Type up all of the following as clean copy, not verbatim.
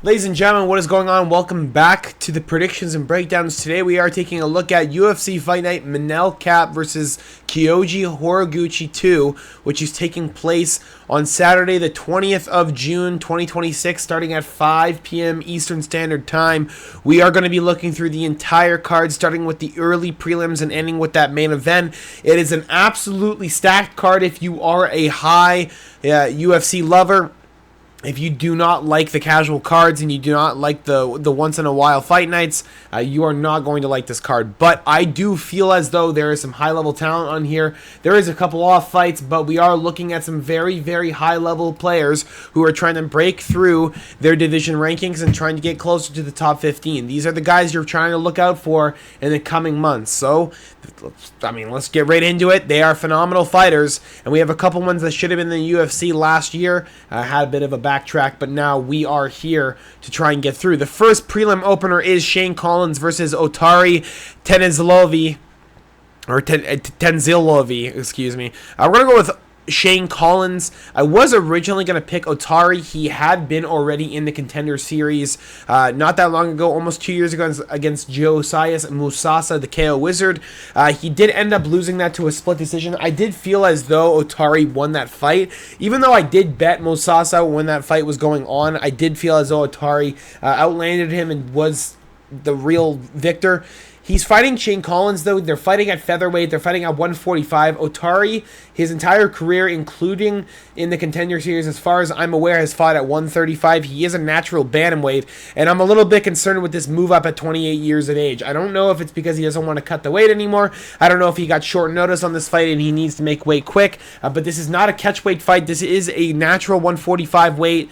Ladies and gentlemen, what is going on? Welcome back to the predictions and breakdowns. Today we are taking a look at UFC Fight Night Manel Kape versus Kyoji Horiguchi 2, which is taking place on Saturday the 20th of June 2026, starting at 5 p.m. Eastern Standard Time. We are going to be looking through the entire card, starting with the early prelims and ending with that main event. It is an absolutely stacked card if you are a high UFC lover. If you do not like the casual cards and you do not like the once-in-a-while fight nights, you are not going to like this card. But I do feel as though there is some high-level talent on here. There is a couple off fights, but we are looking at some very, very high-level players who are trying to break through their division rankings and trying to get closer to the top 15. These are the guys you're trying to look out for in the coming months. So, let's get right into it. They are phenomenal fighters, and we have a couple ones that should have been in the UFC last year. Had a bit of a backtrack, but now we are here to try and get through. The first prelim opener is Shane Collins versus Otari Tenzilovi, excuse me. We're going to go with Shane Collins. I was originally going to pick Otari. He had been already in the Contender Series not that long ago, almost 2 years ago, against Josias Musasa, the KO Wizard. He did end up losing that to a split decision. I did feel as though Otari won that fight. Even though I did bet Musasa when that fight was going on, I did feel as though Otari outlanded him and was the real victor. He's fighting Shane Collins, though. They're fighting at featherweight. They're fighting at 145. Otari, his entire career, including in the Contender Series, as far as I'm aware, has fought at 135. He is a natural bantamweight, and I'm a little bit concerned with this move up at 28 years of age. I don't know if it's because he doesn't want to cut the weight anymore. I don't know if he got short notice on this fight and he needs to make weight quick, but this is not a catch-weight fight. This is a natural 145 weight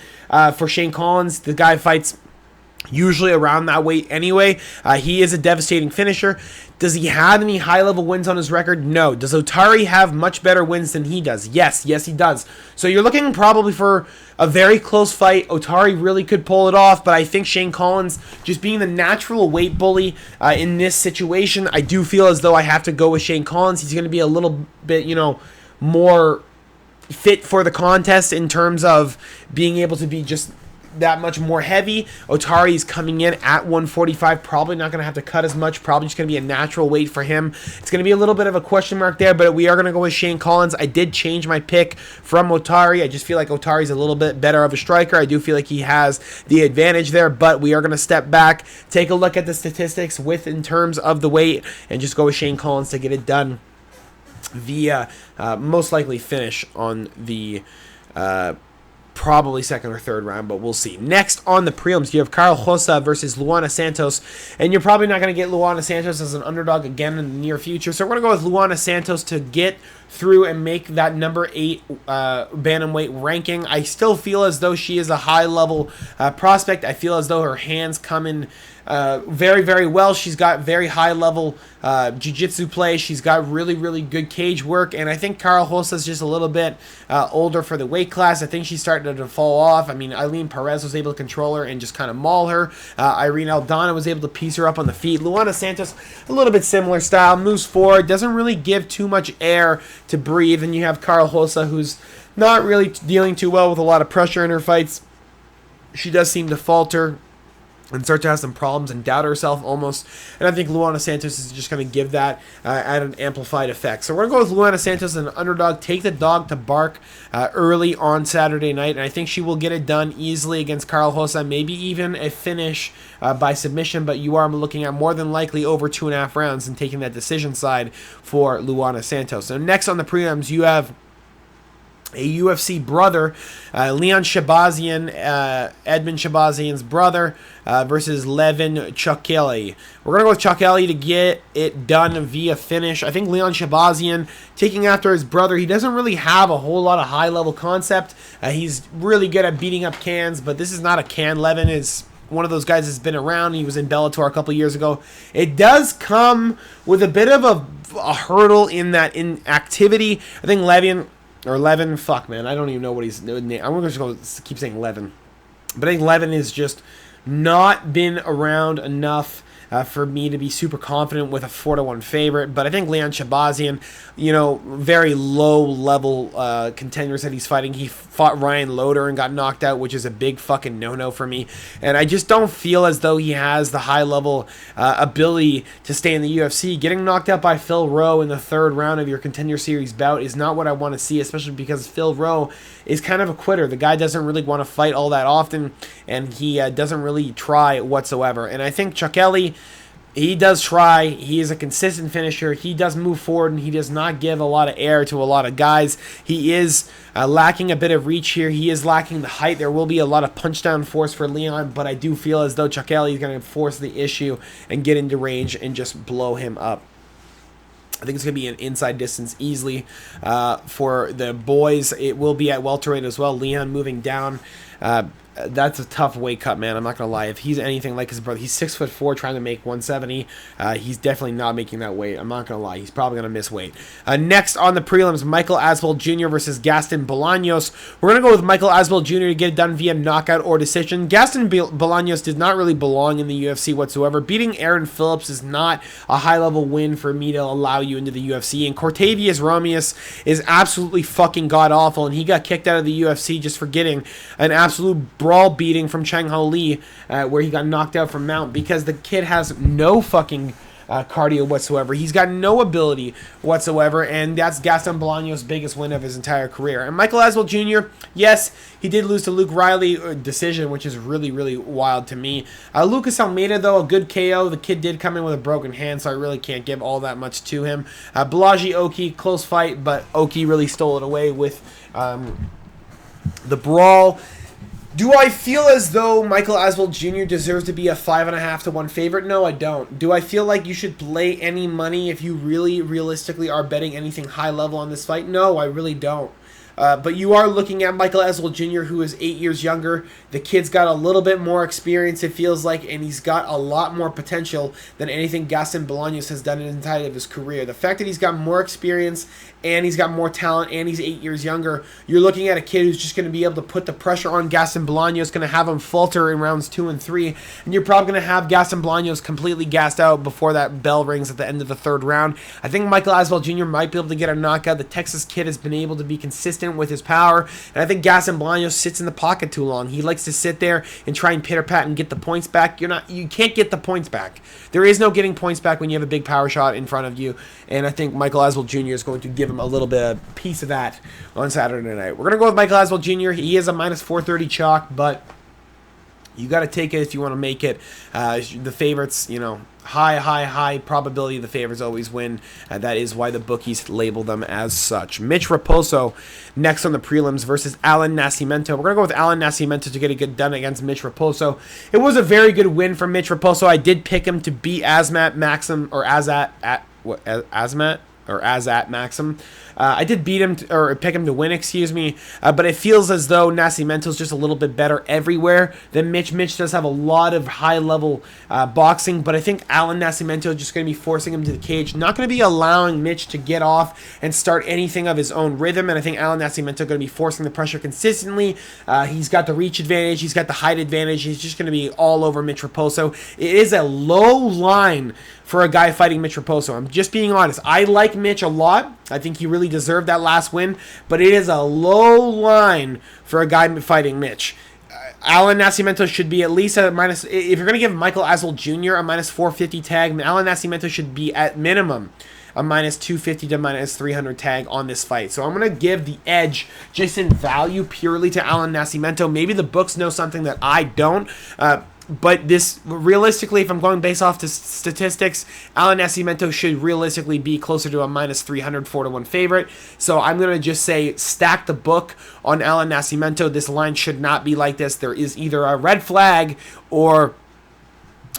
for Shane Collins. The guy fights usually around that weight anyway. He is a devastating finisher. Does he have any high-level wins on his record? No. Does Otari have much better wins than he does? Yes, he does. So you're looking probably for a very close fight. Otari really could pull it off, but I think Shane Collins, just being the natural weight bully in this situation, I do feel as though I have to go with Shane Collins. He's going to be a little bit, more fit for the contest in terms of being able to be just that much more heavy. Otari's coming in at 145, probably not going to have to cut as much, probably just going to be a natural weight for him. It's going to be a little bit of a question mark there, but we are going to go with Shane Collins. I did change my pick from Otari. I just feel like Otari's a little bit better of a striker. I do feel like he has the advantage there, but we are going to step back, take a look at the statistics in terms of the weight, and just go with Shane Collins to get it done via most likely finish on the probably second or third round, but we'll see. Next on the prelims, you have Carl Rosa versus Luana Santos, and you're probably not going to get Luana Santos as an underdog again in the near future, so we're going to go with Luana Santos to get through and make that number 8 bantamweight ranking. I still feel as though she is a high-level prospect. I feel as though her hands come in very, very well. She's got very high-level jiu-jitsu play. She's got really, really good cage work, and I think Carl Rosa's just a little bit older for the weight class. I think she's starting to fall off. I mean, Eileen Perez was able to control her and just kind of maul her. Irene Aldana was able to piece her up on the feet. Luana Santos, a little bit similar style, moves forward, doesn't really give too much air to breathe, and you have Carl Rosa, who's not really dealing too well with a lot of pressure in her fights. She does seem to falter and start to have some problems and doubt herself almost. And I think Luana Santos is just going to give that at an amplified effect. So we're going to go with Luana Santos as an underdog. Take the dog to bark early on Saturday night. And I think she will get it done easily against Carl Rosa. Maybe even a finish by submission. But you are looking at more than likely over 2.5 rounds and taking that decision side for Luana Santos. So next on the prelims, you have a UFC brother, Leon Shabazian, Edmund Shabazian's brother, versus Levin Chokeli. We're going to go with Chokeli to get it done via finish. I think Leon Shabazian, taking after his brother, he doesn't really have a whole lot of high-level concept. He's really good at beating up cans, but this is not a can. Levin is one of those guys that's been around. He was in Bellator a couple years ago. It does come with a bit of a hurdle in that inactivity. I think Levin, fuck, man, I don't even know what he's name. I'm just going to keep saying Levin. But I think Levin has just not been around enough for me to be super confident with a 4-1 favorite. But I think Leon Shabazian, very low-level contenders that he's fighting. He fought Ryan Loder and got knocked out, which is a big fucking no-no for me. And I just don't feel as though he has the high-level ability to stay in the UFC. Getting knocked out by Phil Rowe in the third round of your Contender Series bout is not what I want to see, especially because Phil Rowe is kind of a quitter. The guy doesn't really want to fight all that often, and he doesn't really try whatsoever. And I think Chuck Ellie, he does try. He is a consistent finisher. He does move forward, and he does not give a lot of air to a lot of guys. He is lacking a bit of reach here. He is lacking the height. There will be a lot of punch-down force for Leon, but I do feel as though Chuck Ellie is going to force the issue and get into range and just blow him up. I think it's going to be an inside distance easily for the boys. It will be at welterweight as well. Leon moving down. That's a tough weight cut, man. I'm not going to lie. If he's anything like his brother, he's 6'4", trying to make 170. He's definitely not making that weight. I'm not going to lie. He's probably going to miss weight. Next on the prelims, Michael Aswell Jr. versus Gaston Bolaños. We're going to go with Michael Aswell Jr. to get it done via knockout or decision. Gaston Bolaños did not really belong in the UFC whatsoever. Beating Aaron Phillips is not a high-level win for me to allow you into the UFC. And Cortavius Romeus is absolutely fucking god-awful, and he got kicked out of the UFC just for getting an absolute brawl beating from Chang Ho Lee, where he got knocked out from Mount, because the kid has no fucking cardio whatsoever. He's got no ability whatsoever, and that's Gaston Bolaños' biggest win of his entire career. And Michael Aswell Jr., yes, he did lose to Luke Riley decision, which is really, really wild to me. Lucas Almeida, though, a good KO. The kid did come in with a broken hand, so I really can't give all that much to him. Balaji Oki, close fight, but Oki really stole it away with the brawl. Do I feel as though Michael Aswell Jr. deserves to be a 5.5 to 1 favorite? No, I don't. Do I feel like you should lay any money if you really realistically are betting anything high level on this fight? No, I really don't. But you are looking at Michael Aswell Jr., who is 8 years younger. The kid's got a little bit more experience, it feels like, and he's got a lot more potential than anything Gaston Bolaños has done in the entirety of his career. The fact that he's got more experience and he's got more talent and he's 8 years younger, you're looking at a kid who's just going to be able to put the pressure on Gaston Bolaños, going to have him falter in rounds 2 and 3, and you're probably going to have Gaston Bolaños completely gassed out before that bell rings at the end of the third round. I think Michael Aswell Jr. might be able to get a knockout. The Texas kid has been able to be consistent with his power, and I think Gaston Bolaños sits in the pocket too long. He likes to sit there and try and pitter-pat and get the points back. You can't get the points back. There is no getting points back when you have a big power shot in front of you, and I think Michael Aswell Jr. is going to give him a little bit of piece of that on Saturday night. We're going to go with Michael Aswell Jr. He is a minus 430 chalk, but you got to take it if you want to make it. The favorites, high probability the favorites always win. That is why the bookies label them as such. Mitch Raposo next on the prelims versus Alan Nascimento. We're going to go with Alan Nascimento to get it done against Mitch Raposo. It was a very good win for Mitch Raposo. I did pick him to beat Azmat Maxim, or Azat Maxim. I did beat him, or pick him to win, but it feels as though Nascimento's just a little bit better everywhere than Mitch. Mitch does have a lot of high-level boxing, but I think Alan Nascimento is just going to be forcing him to the cage, not going to be allowing Mitch to get off and start anything of his own rhythm, and I think Alan Nascimento is going to be forcing the pressure consistently. He's got the reach advantage, he's got the height advantage, he's just going to be all over Mitch Raposo. It is a low line for a guy fighting Mitch Raposo. I'm just being honest. I like Mitch a lot. I think he really deserved that last win, but it is a low line for a guy fighting Mitch. Alan Nascimento should be at least a minus. If you're going to give Michael Aswell Jr. a minus 450 tag, Alan Nascimento should be at minimum a minus 250 to minus 300 tag on this fight. So I'm going to give the edge just in value purely to Alan Nascimento. Maybe the books know something that I don't. But this, realistically, if I'm going based off the statistics, Alan Nascimento should realistically be closer to a minus 300 4-1 favorite. So I'm going to just say stack the book on Alan Nascimento. This line should not be like this. There is either a red flag or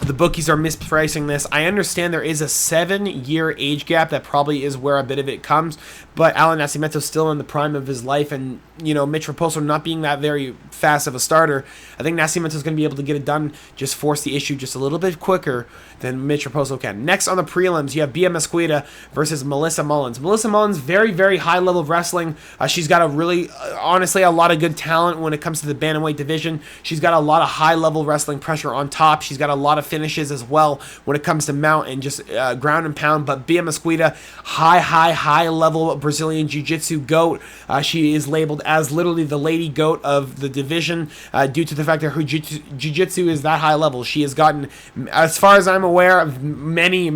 the bookies are mispricing this. I understand there is a 7-year age gap. That probably is where a bit of it comes. But Alan Nascimento is still in the prime of his life. And, Mitch Raposo not being that very fast of a starter, I think Nascimento is going to be able to get it done, just force the issue just a little bit quicker than Mitch Raposo can. Next on the prelims, you have Bia Mesquita versus Melissa Mullins. Melissa Mullins, very, very high level of wrestling. She's got a really, honestly, a lot of good talent when it comes to the bantamweight division. She's got a lot of high level wrestling pressure on top. She's got a lot of finishes as well when it comes to mount and just ground and pound. But Bia Mesquita, high level Brazilian Jiu-Jitsu GOAT. She is labeled as literally the lady GOAT of the division due to the fact that her Jiu-Jitsu is that high level. She has gotten, as far as I'm aware, of many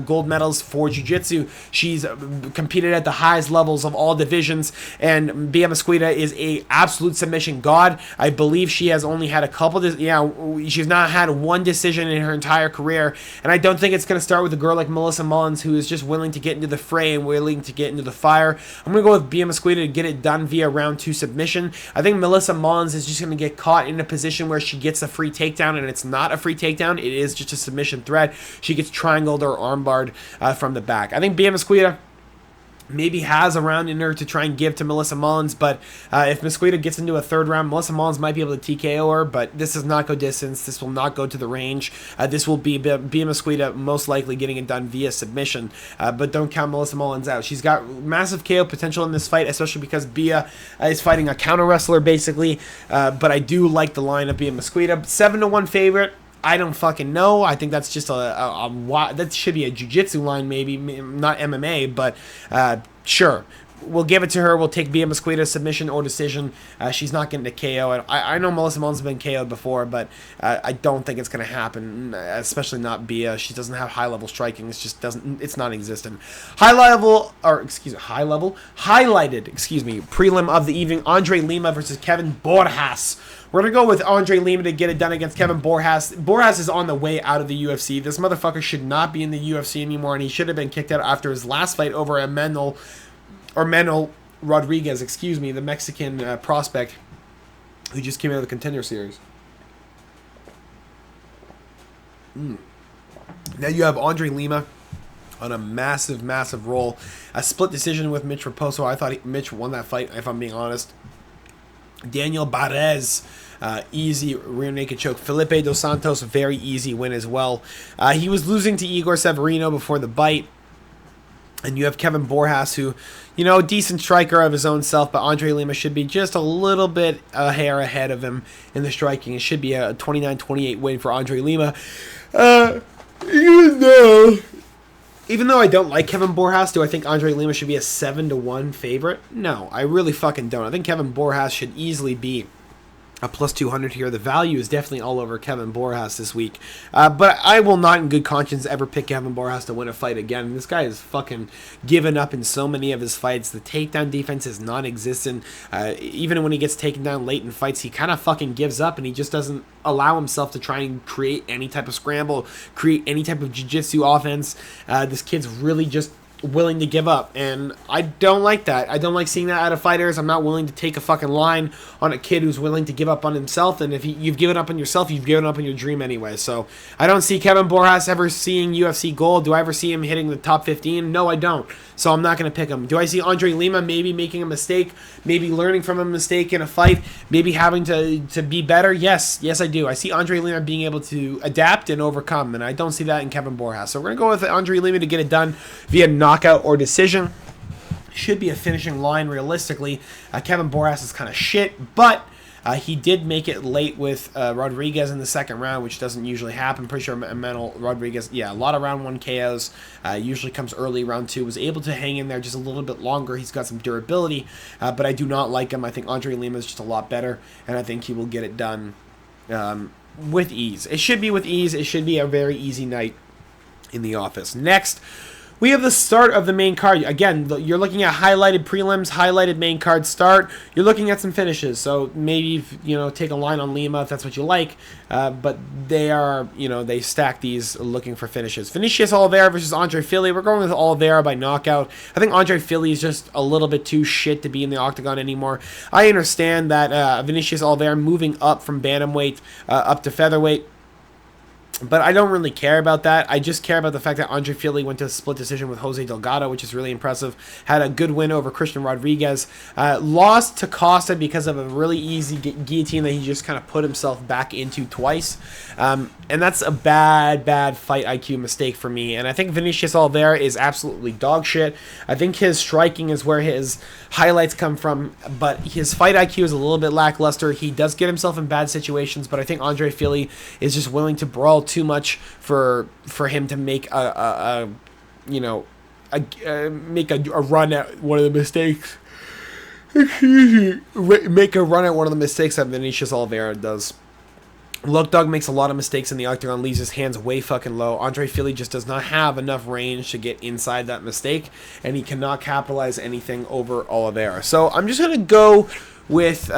gold medals for Jiu-Jitsu. She's competed at the highest levels of all divisions, and Bia Mesquita is a absolute submission god. I believe she has only had a couple, she's not had one decision in her entire career, and I don't think it's going to start with a girl like Melissa Mullins, who is just willing to get into the fray and willing to get into the fire. I'm going to go with Bia Mesquita to get it done via round 2 submission. I think Melissa Mullins is just going to get caught in a position where she gets a free takedown, and it's not a free takedown, it is just a submission threat. She gets triangled or armbarred from the back. I think Bia Mesquita maybe has a round in her to try and give to Melissa Mullins, but if Mesquita gets into a third round, Melissa Mullins might be able to TKO her, but this does not go distance. This will not go to the range. This will be Bia Mesquita most likely getting it done via submission, but don't count Melissa Mullins out. She's got massive KO potential in this fight, especially because Bia is fighting a counter wrestler basically, but I do like the line of Bia Mesquita. 7-1 favorite. I don't fucking know. I think that's just that should be a jiu-jitsu line, maybe, not MMA, but sure. We'll give it to her. We'll take Bia Mesquita submission or decision. She's not getting a KO. I know Melissa Mullins has been KO'd before, but I don't think it's going to happen, especially not Bia. She doesn't have high-level striking. It's just it's non-existent. Highlighted, prelim of the evening, Andre Lima versus Kevin Borjas. We're going to go with Andre Lima to get it done against Kevin Borjas. Borjas is on the way out of the UFC. This motherfucker should not be in the UFC anymore, and he should have been kicked out after his last fight over a Manel Rodriguez, the Mexican prospect who just came out of the Contender Series. Now you have Andre Lima on a massive roll. A split decision with Mitch Raposo. I thought Mitch won that fight, if I'm being honest. Daniel Barez, easy rear naked choke. Felipe Dos Santos, very easy win as well. He was losing to Igor Severino before the bite. And you have Kevin Borjas, who, decent striker of his own self, but Andre Lima should be just a little bit a hair ahead of him in the striking. It should be a 29-28 win for Andre Lima. Even though I don't like Kevin Borjas, do I think Andre Lima should be a 7-1 favorite? No, I really fucking don't. I think Kevin Borjas should easily be a plus 200 here. The value is definitely all over Kevin Borjas this week. But I will not in good conscience ever pick Kevin Borjas to win a fight again. This guy is fucking given up in so many of his fights. The takedown defense is non-existent. Even when he gets taken down late in fights, he kind of fucking gives up, and he just doesn't allow himself to try and create any type of scramble, create any type of jiu-jitsu offense. This kid's really just willing to give up, and I don't like that. I don't like seeing that out of fighters. I'm not willing to take a fucking line on a kid who's willing to give up on himself, and if you've given up on yourself, you've given up on your dream anyway. So I don't see Kevin Borjas ever seeing UFC gold. Do I ever see him hitting the top 15? No, I don't. So I'm not going to pick him. Do I see Andre Lima maybe making a mistake, maybe learning from a mistake in a fight, maybe having to be better? Yes, I do. I see Andre Lima being able to adapt and overcome, and I don't see that in Kevin Borjas. So we're going to go with Andre Lima to get it done via knockout or decision. Should be a finishing line realistically. Kevin Borjas is kind of shit, but he did make it late with Rodriguez in the second round, which doesn't usually happen. Pretty sure Manel Rodriguez, a lot of round 1 KOs. Usually comes early round 2. Was able to hang in there just a little bit longer. He's got some durability, but I do not like him. I think Andre Lima is just a lot better, and I think he will get it done with ease. It should be with ease. It should be a very easy night in the office. Next, we have the start of the main card. Again, you're looking at highlighted prelims, highlighted main card start. You're looking at some finishes. So maybe, take a line on Lima if that's what you like. But they are, they stack these looking for finishes. Vinicius Oliveira versus Andre Fili. We're going with Oliveira by knockout. I think Andre Fili is just a little bit too shit to be in the octagon anymore. I understand that Vinicius Oliveira moving up from bantamweight up to featherweight, but I don't really care about that. I just care about the fact that Andre Fili went to a split decision with Jose Delgado, which is really impressive. Had a good win over Christian Rodriguez. Lost to Costa because of a really easy guillotine that he just kind of put himself back into twice. And that's a bad fight IQ mistake for me. And I think Vinicius Oliveira is absolutely dog shit. I think his striking is where his highlights come from, but his fight IQ is a little bit lackluster. He does get himself in bad situations, but I think Andre Fili is just willing to brawl too much for him to make a run at one of the mistakes. Make a run at one of the mistakes that Vinicius Oliveira does. Look Dog makes a lot of mistakes in the octagon, leaves his hands way fucking low. Andre Fili just does not have enough range to get inside that mistake, and he cannot capitalize anything over Oliveira. So I'm just going to go with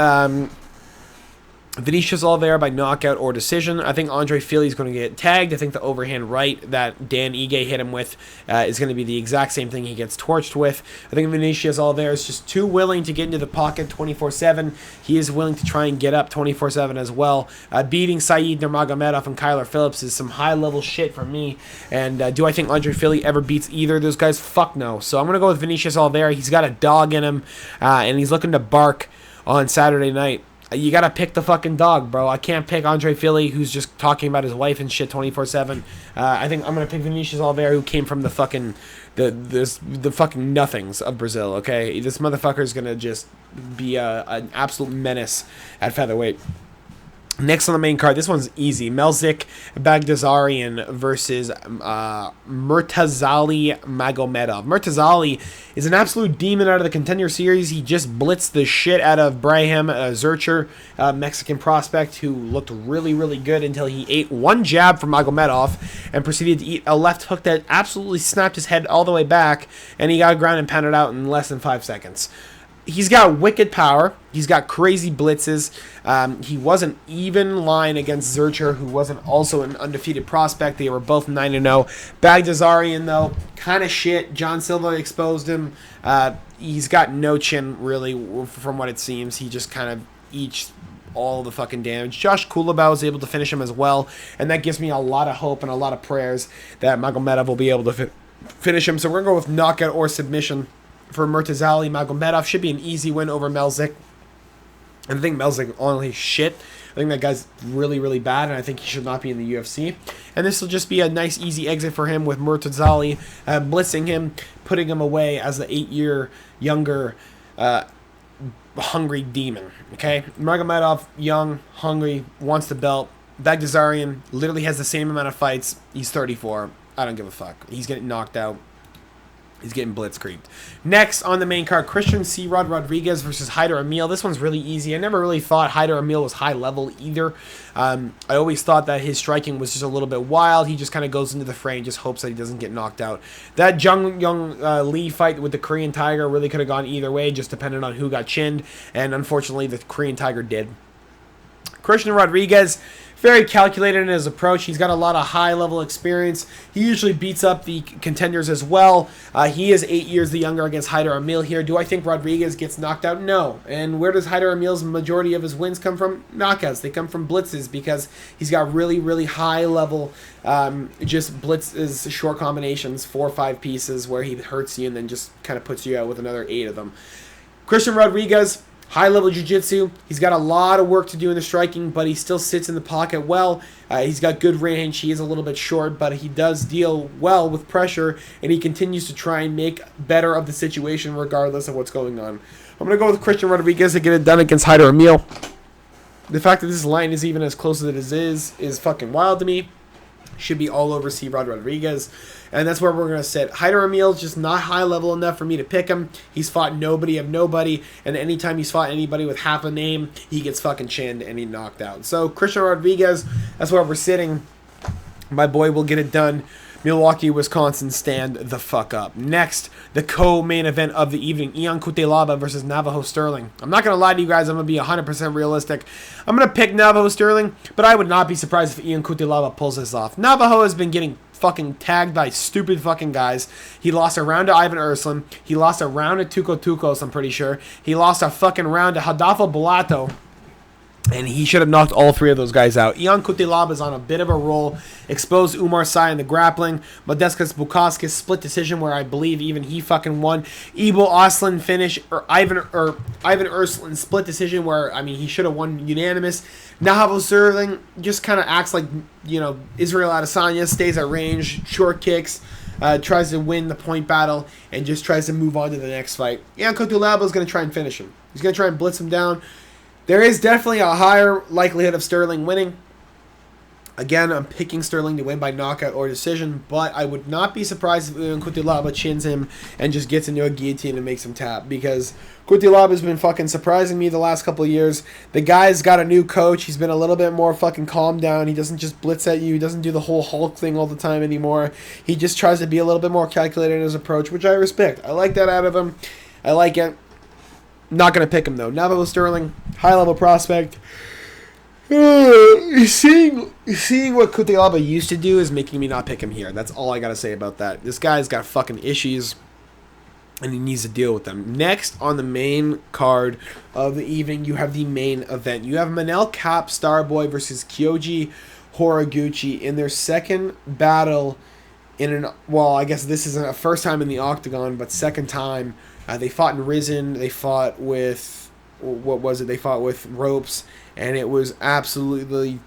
Vinicius Oliveira by knockout or decision. I think Andre Fili is going to get tagged. I think the overhand right that Dan Ige hit him with is going to be the exact same thing he gets torched with. I think Vinicius Oliveira is just too willing to get into the pocket 24/7. He is willing to try and get up 24/7 as well. Beating Saeed Nurmagomedov and Kyler Phillips is some high-level shit for me. And do I think Andre Fili ever beats either of those guys? Fuck no. So I'm going to go with Vinicius Oliveira. He's got a dog in him, and he's looking to bark on Saturday night. You gotta pick the fucking dog, bro. I can't pick Andre Fili, who's just talking about his wife and shit 24/7. I think I'm gonna pick Vinicius Oliveira, who came from the fucking the fucking nothings of Brazil. Okay, this motherfucker is gonna just be an absolute menace at featherweight. Next on the main card, this one's easy. Melzik Bagdasaryan versus Murtazali Magomedov. Murtazali is an absolute demon out of the Contender Series. He just blitzed the shit out of Brahim Zurcher, Mexican prospect, who looked really, really good until he ate one jab from Magomedov and proceeded to eat a left hook that absolutely snapped his head all the way back, and he got ground and pounded out in less than 5 seconds. He's got wicked power. He's got crazy blitzes. He was an even line against Zurcher, who wasn't also an undefeated prospect. They were both 9-0. Bagdasaryan, though, kind of shit. John Silva exposed him. He's got no chin, really, from what it seems. He just kind of eats all the fucking damage. Josh Kulabau is able to finish him as well, and that gives me a lot of hope and a lot of prayers that Magomedov will be able to finish him. So we're going to go with knockout or submission for Murtazali Magomedov. Should be an easy win over Melzik. And I think Melzik only shit. I think that guy's really, really bad, and I think he should not be in the UFC. And this will just be a nice, easy exit for him with Murtazali blitzing him, putting him away as the 8-year younger hungry demon. Okay? Magomedov, young, hungry, wants the belt. Bagdasaryan literally has the same amount of fights. He's 34. I don't give a fuck. He's getting knocked out. He's getting blitzkrieged. Next on the main card, Christian C. Rodriguez versus Haider Emil. This one's really easy. I never really thought Haider Emil was high level either. I always thought that his striking was just a little bit wild. He just kind of goes into the fray and just hopes that he doesn't get knocked out. That Jung Young Lee fight with the Korean Tiger really could have gone either way, just depending on who got chinned. And unfortunately, the Korean Tiger did. Christian Rodriguez, very calculated in his approach. He's got a lot of high-level experience. He usually beats up the contenders as well. He is 8 years the younger against Haider Emil here. Do I think Rodriguez gets knocked out? No. And where does Haider Emil's majority of his wins come from? Knockouts. They come from blitzes because he's got really, really high-level just blitzes, short combinations, 4 or 5 pieces where he hurts you and then just kind of puts you out with another 8 of them. Christian Rodriguez, high-level jiu-jitsu. He's got a lot of work to do in the striking, but he still sits in the pocket well. He's got good range. He is a little bit short, but he does deal well with pressure, and he continues to try and make better of the situation regardless of what's going on. I'm going to go with Christian Rodriguez to get it done against Haider Emil. The fact that this line is even as close as it is fucking wild to me. Should be all over C. Rodriguez. And that's where we're going to sit. Haider Emil's just not high level enough for me to pick him. He's fought nobody of nobody. And anytime he's fought anybody with half a name, he gets fucking chinned and he knocked out. So Christian Rodriguez, that's where we're sitting. My boy will get it done. Milwaukee, Wisconsin, stand the fuck up. Next, the co-main event of the evening, Ian Cutelaba versus Navajo Sterling. I'm not going to lie to you guys, I'm going to be 100% realistic. I'm going to pick Navajo Sterling, but I would not be surprised if Ian Cutelaba pulls this off. Navajo has been getting fucking tagged by stupid fucking guys. He lost a round to Ivan Urslan. He lost a round to Tuco Tucos, I'm pretty sure. He lost a fucking round to Hadafo Bulato. And he should have knocked all 3 of those guys out. Ian Cutelaba is on a bit of a roll. Exposed Umar Sy in the grappling. Modestas Bukauskas split decision where I believe even he fucking won. Ibo Aslan finish, or Ivan Urslan split decision where, I mean, he should have won unanimous. Navajo Sterling just kind of acts like, you know, Israel Adesanya, stays at range, short kicks, tries to win the point battle, and just tries to move on to the next fight. Ian Cutelaba is going to try and finish him. He's going to try and blitz him down. There is definitely a higher likelihood of Sterling winning. Again, I'm picking Sterling to win by knockout or decision, but I would not be surprised if Cutelaba chins him and just gets into a guillotine and makes him tap, because Cutelaba has been fucking surprising me the last couple of years. The guy's got a new coach. He's been a little bit more fucking calmed down. He doesn't just blitz at you. He doesn't do the whole Hulk thing all the time anymore. He just tries to be a little bit more calculated in his approach, which I respect. I like that out of him. I like it. Not going to pick him, though. Navajo Sterling, high-level prospect. Seeing what Cutelaba used to do is making me not pick him here. That's all I gotta say about that. This guy's got fucking issues, and he needs to deal with them. Next on the main card of the evening, you have the main event. You have Manel Kape Starboy versus Kyoji Horiguchi in their second battle I guess this isn't a first time in the octagon, but second time. They fought in Risen. They fought with They fought with ropes, and it was absolutely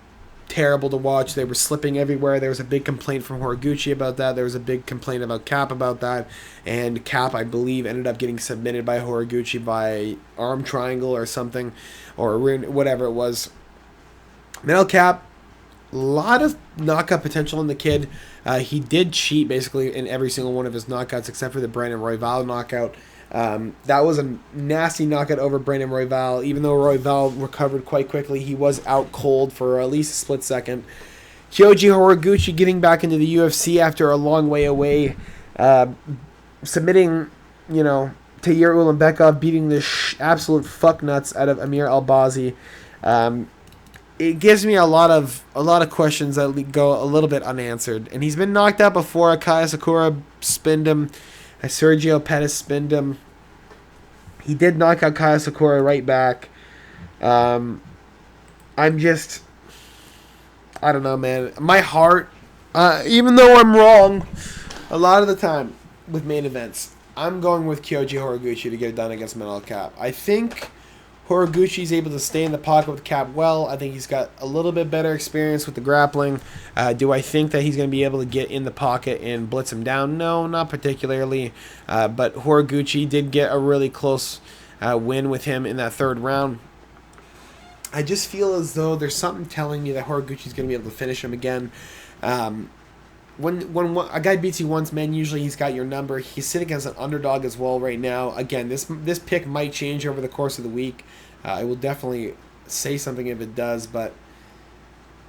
terrible to watch. They were slipping everywhere. There was a big complaint from Horiguchi about that. There was a big complaint about Kape about that, and Kape, I believe, ended up getting submitted by Horiguchi by arm triangle or something, or whatever it was. Manel Kape, a lot of knockout potential in the kid. He did cheat basically in every single one of his knockouts except for the Brandon Royval knockout. That was a nasty knockout over Brandon Royval. Even though Royval recovered quite quickly, he was out cold for at least a split second. Kyoji Horiguchi getting back into the UFC after a long way away, submitting, Tair Ulanbekov, beating the absolute fucknuts out of Amir Albazi. It gives me a lot of questions that go a little bit unanswered. And he's been knocked out before. Akaya Sakura spinned him. Sergio Pettis spinned him. He did knock out Kaya Sakura right back. I don't know, man. My heart, even though I'm wrong a lot of the time with main events, I'm going with Kyoji Horiguchi to get it done against Manel Kape. I think Horiguchi's able to stay in the pocket with Kape well. I think he's got a little bit better experience with the grappling. Do I think that he's going to be able to get in the pocket and blitz him down? No, not particularly. But Horiguchi did get a really close win with him in that third round. I just feel as though there's something telling me that Horiguchi's going to be able to finish him again. When a guy beats you once, man, usually he's got your number. He's sitting against an underdog as well right now. Again, this pick might change over the course of the week. I will definitely say something if it does, but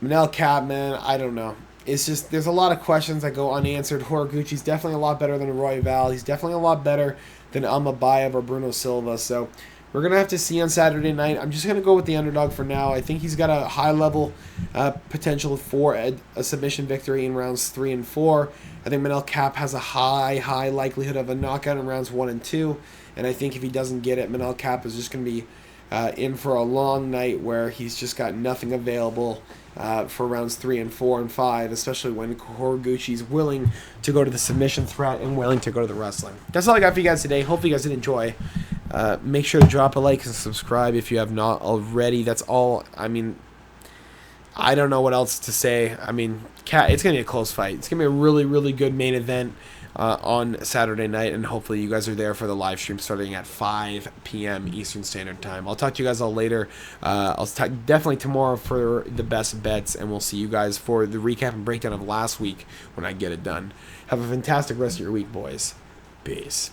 Manel Kape, man, I don't know. It's just, there's a lot of questions that go unanswered. Horiguchi's definitely a lot better than Royval. He's definitely a lot better than Almabayev or Bruno Silva, so we're going to have to see on Saturday night. I'm just going to go with the underdog for now. I think he's got a high-level potential for a submission victory in rounds 3 and 4. I think Manel Kape has a high likelihood of a knockout in rounds 1 and 2. And I think if he doesn't get it, Manel Kape is just going to be in for a long night where he's just got nothing available for rounds 3 and 4 and 5, especially when Horiguchi's willing to go to the submission threat and willing to go to the wrestling. That's all I got for you guys today. Hopefully you guys did enjoy. Make sure to drop a like and subscribe if you have not already. That's all. I mean, I don't know what else to say. I mean, it's going to be a close fight. It's going to be a really, really good main event on Saturday night, and hopefully you guys are there for the live stream starting at 5 p.m. Eastern Standard Time. I'll talk to you guys all later. I'll talk definitely tomorrow for the best bets, and we'll see you guys for the recap and breakdown of last week when I get it done. Have a fantastic rest of your week, boys. Peace.